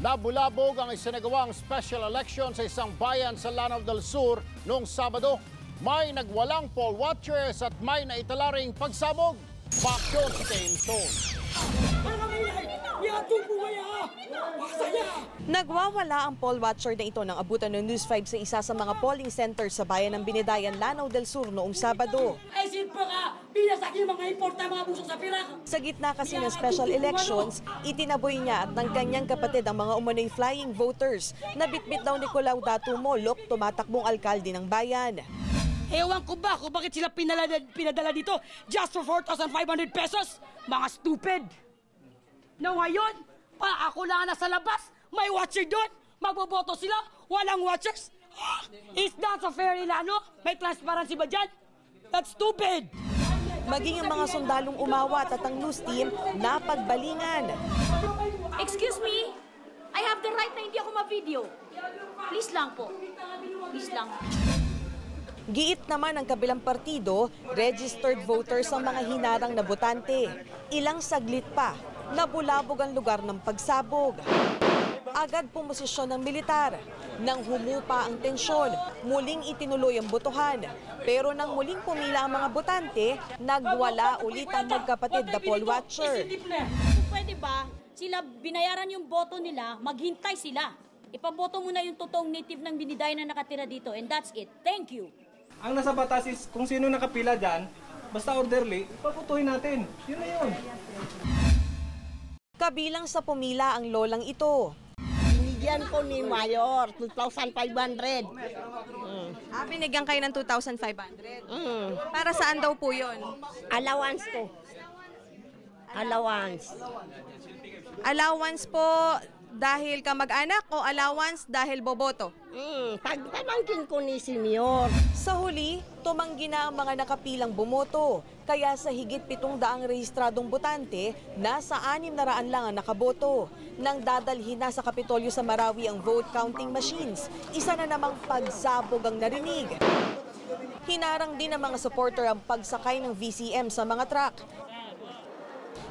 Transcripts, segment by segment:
Nabulabog ang isinagawang special election sa isang bayan sa Lanao del Sur noong Sabado. May nagwalang poll watchers at may naitalaring pagsabog. Baksyon si Kim Son. Nagwawala ang poll watcher na ito ng abutan ng News 5 sa isa sa mga polling center sa bayan ng Binidayan, Lanao del Sur noong Sabado. Sa gitna kasi ng special elections, itinaboy niya at ng kanyang kapatid ang mga umano'y flying voters na bitbit daw ni Colaudato Molok, tumatakbong alkalde ng bayan. Ewan ko ba kung bakit sila pinadala dito just for 4,500 pesos? Mga stupid! Na ngayon, ako lang nasa labas, may watcher doon, magboboto sila, walang watchers. Is that a fair, Ilano? May transparency ba dyan? That's stupid! Maging ang mga sundalong umawat at ang news team napagbalingan. Excuse me, I have the right na hindi ako ma-video. Please lang po. Please lang. Giit naman ang kabilang partido, registered voters ang mga hinarang na botante. Ilang saglit pa, nabulabog ang lugar ng pagsabog. Agad pumosisyon ng militar. Nang humupa ang tensyon, muling itinuloy ang botohan. Pero nang muling pumila ang mga botante, nagwala ulit ang magkapatid na poll watcher. Pwede ba sila binayaran yung boto nila, maghintay sila. Ipaboto muna yung totoong native ng Binidayan na nakatira dito and that's it. Thank you. Ang nasa batas is kung sino nakapila dyan, basta orderly, paputuhin natin. Yun na yun. Kabilang sa pumila ang lolang ito. Binigyan ko ni Mayor, 2,500. Binigyan kayo ng 2,500? Para saan daw po yun? Allowance ko. Allowance. Allowance po dahil kamag-anak o allowance dahil boboto? Pagpamangkin ko ni Senior. Sa huli, tumanggi na ang mga nakapilang bumoto. Kaya sa higit 700 rehistradong botante, nasa 600 lang ang nakaboto. Nang dadalhin na sa Kapitolyo sa Marawi ang vote counting machines, isa na namang pagsabog ang narinig. Hinarang din ng mga supporter ang pagsakay ng VCM sa mga truck.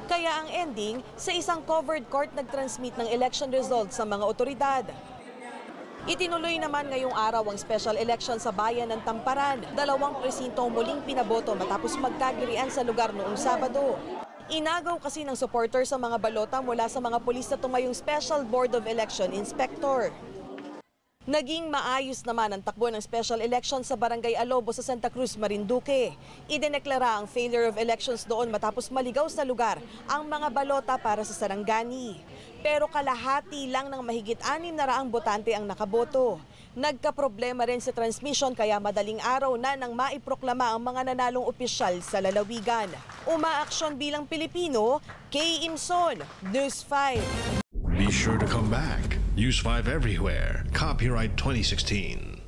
Kaya ang ending, sa isang covered court nag-transmit ng election results sa mga otoridad. Itinuloy naman ngayong araw ang special election sa bayan ng Tamparan. 2 presinto muling pinaboto matapos magkagirian sa lugar noong Sabado. Inagaw kasi ng supporter sa mga balota mula sa mga pulis na tumayong Special Board of Election Inspector. Naging maayos naman ang takbo ng special election sa Barangay Alobo sa Santa Cruz, Marinduque. Idineklara ang failure of elections doon matapos maligaw sa lugar ang mga balota para sa Sarangani. Pero kalahati lang ng mahigit 600 botante ang nakaboto. Nagkaproblema rin sa transmission kaya madaling araw na nang maiproklama ang mga nanalong opisyal sa lalawigan. Umaaksyon bilang Pilipino, Kim Son, News 5. Be sure to come back. Use 5 everywhere. Copyright 2016.